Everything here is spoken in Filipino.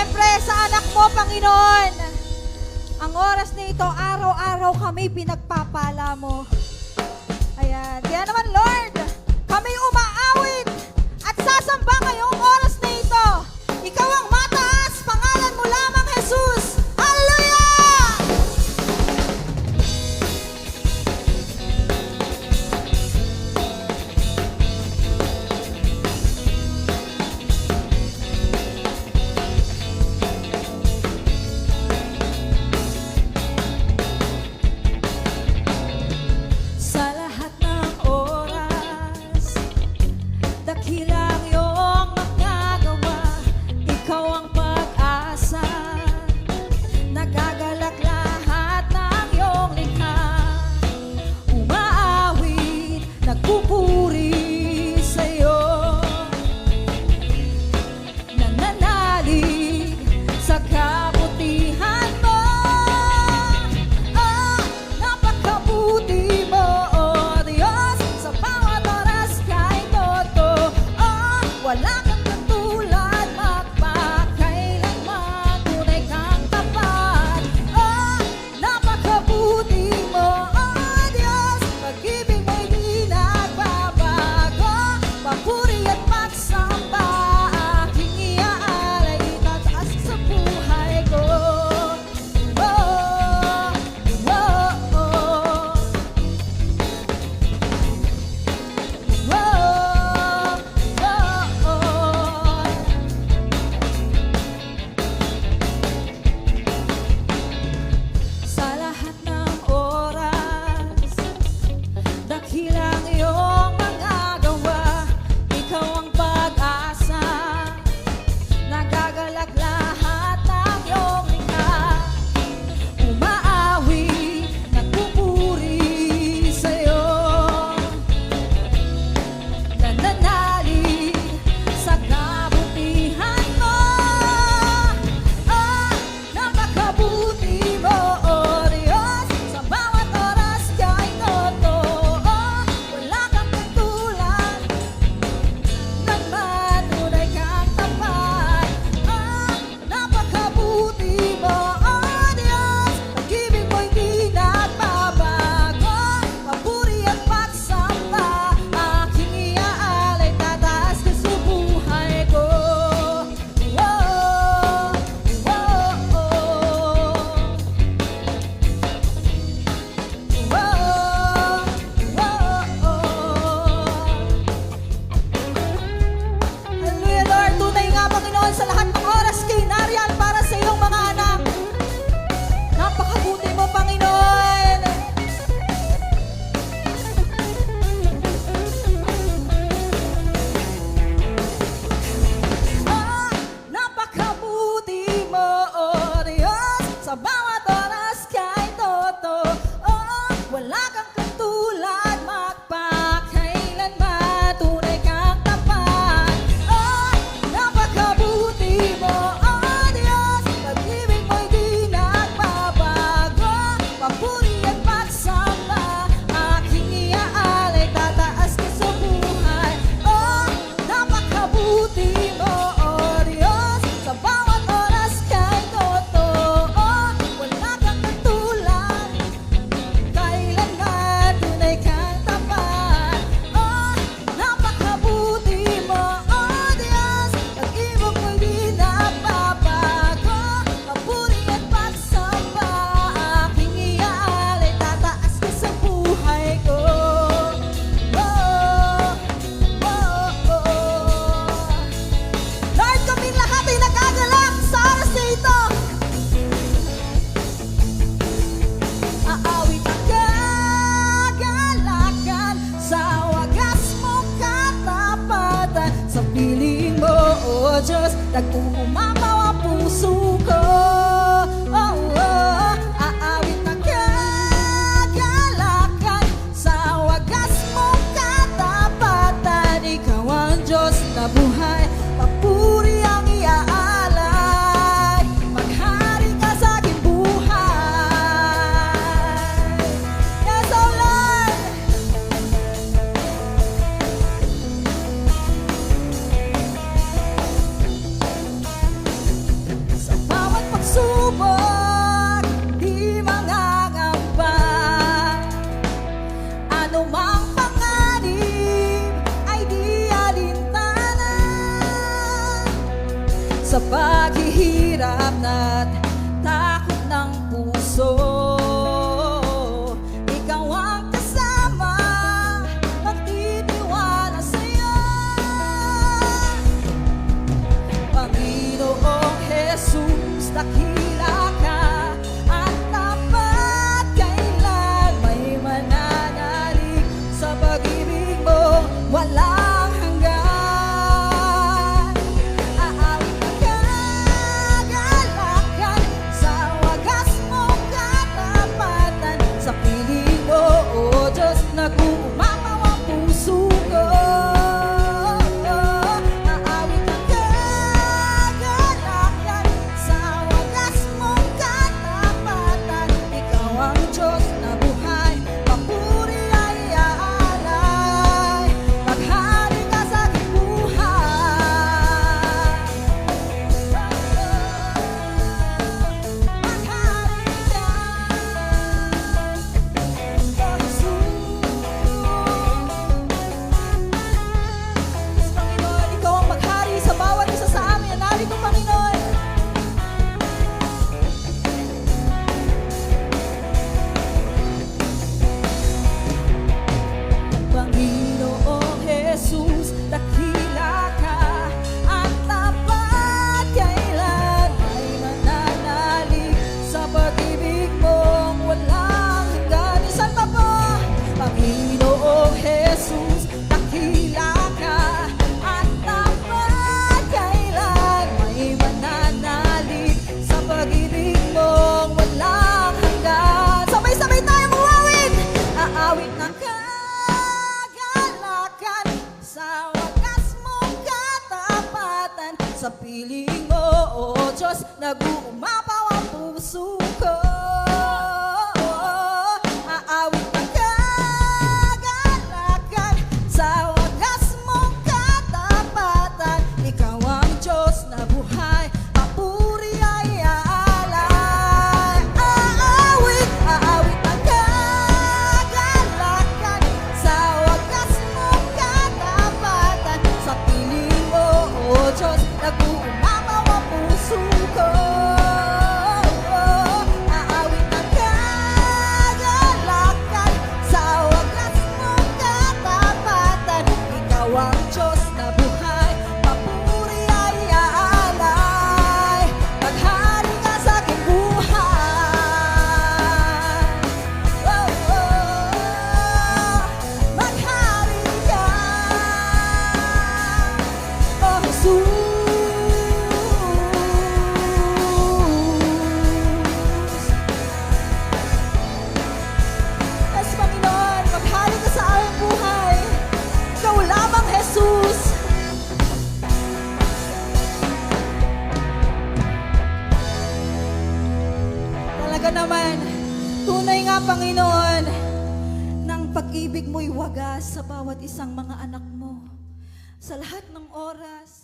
siyempre sa anak mo, Panginoon. Ang oras na ito, araw-araw kami pinagpapala mo. Ayan. Kaya naman, Lord, kami umaawit at sasamba ngayong oras na ito. Ikaw ang mataas, pangalan mo lamang, Jesus. Hallelujah! Sa lahat ng oras, dakilang iyong magagawa. Ikaw ang pag-asa, nagagalak lahat ng iyong likha. Umaawit, nagpupuri sa'yo, nananalig sa kabutihan mo. Napakabuti mo, oh Diyos, sa bawat oras kahit totoo. Wala kang katulad, magpakailanman, tunay kang tapat. Napakabuti mo, oh Diyos, pag-ibig mo'y di nagbabago. Papuri at pagsamba, aking iaalay, itataas sa buhay ko. Oh, oh, oh. Sa lahat ng oras, dakilang iyong magagawa. Ikaw ang pag-asa, nagagalak lahat ng iyong likha. Umaawit, nagpupuri sa'yo, nananalig sa kabutihan mo. Napakabuti mo, oh Diyos, sa bawat oras kahit totoo. Wala kang katulad, nagmatunay kang tapat. Napakabuti mo, oh Diyos, pag-ibig mo'y di nagbabago. Papuri at pagsamba, aking iaalay, tataas ka sa buhay ko. Whoa, whoa, Hallelujah, Lord. Tunay nga, Panginoon, sa lahat ng oras kay nariyan para sa iyong mga anak. Napakabuti mo, Panginoon. Napakabuti mo, oh Diyos, sa bawat oras kahit totoo. Wala kang katulad, magpakailanman, tunay kang tapat. Napakabuti mo, oh Diyos, pag-ibig mo'y di nagbabago. Papuri at pagsamba, aking iaalay, tataas ka sa buhay. Napakabuti mo, oh Diyos, sa bawat oras kahit totoo. Wala kang katulad, kailanman, tunay kang tapat. Napakabuti mo, oh Diyos, pag-ibig mo'y di nagbabago. Papuri at pagsamba, aking iaalay, tataas ka sa buhay ko. Lord, kami lahat ay nagagalak sa oras na ito. Aawit ang kagalakan sa wagas mong katapatan. Sa piling mo, oh Diyos, nag-uumapaw ang puso ko. Oh, oh. Aawit ang kagalakan sa wagas mong katapatan. Ikaw ang Diyos na buhay, papuri ang iaalay. Maghari ka sa aking buhay. Yes, oh Lord. sa paghihirap na't takot ng puso. Ikaw ang kasama, magtitiwala sa'yo. Panginoong Jesus, dakila ka at tapat, kailan may mananalig sa pag-ibig mo, walang hanggan. Aawit na kagalakan sa wagas mong katapatan, sa piling mo, O Diyos, nag-uumapaw ang puso ko. Aawit na kagalakan sa wagas mong katapatan, ikaw ang Diyos na buhay, papuri ay aalay, maghari ka sa aking buhay. Maghari ka, O Jesus. Panginoon, ikaw ang maghari sa bawat isa sa amin. Hanapin ko, Panginoon. Panginoong Jesus, dakila ka at tapat, kailan ay mananalig sa pag-ibig mong walang hanggan. Isan pa po. Panginoong Jesus, dakila ka at tapat, kailan may mananalig sa pag-ibig mong walang hanggan. Sabay-sabay tayo mawawit. Aawit ng kagalakan sa wagas mong katapatan, sa piling mo, O Diyos, nag-uumapaw ang puso ko. Aawit ng kagalakan sa wagas mong katapatan, ikaw ang Diyos na buhay, papuri ay aalay. Aawit ng kagalakan sa wagas mong katapatan, sa piling mo, O Diyos, nag-uumapaw ang puso ko. Aawit ng kagalakan sa wagas mong katapatan, ikaw ang Diyos na buhay, papuri ay aalay, maghari ka sa aking buhay. Oh, maghari ka, O Jesus. Yes, Panginoon, maghari ka sa aming buhay. Ikaw lamang, Jesus. Talaga naman, tunay nga, Panginoon, ng pag-ibig mo'y wagas sa bawat isang mga anak mo. Sa lahat ng oras,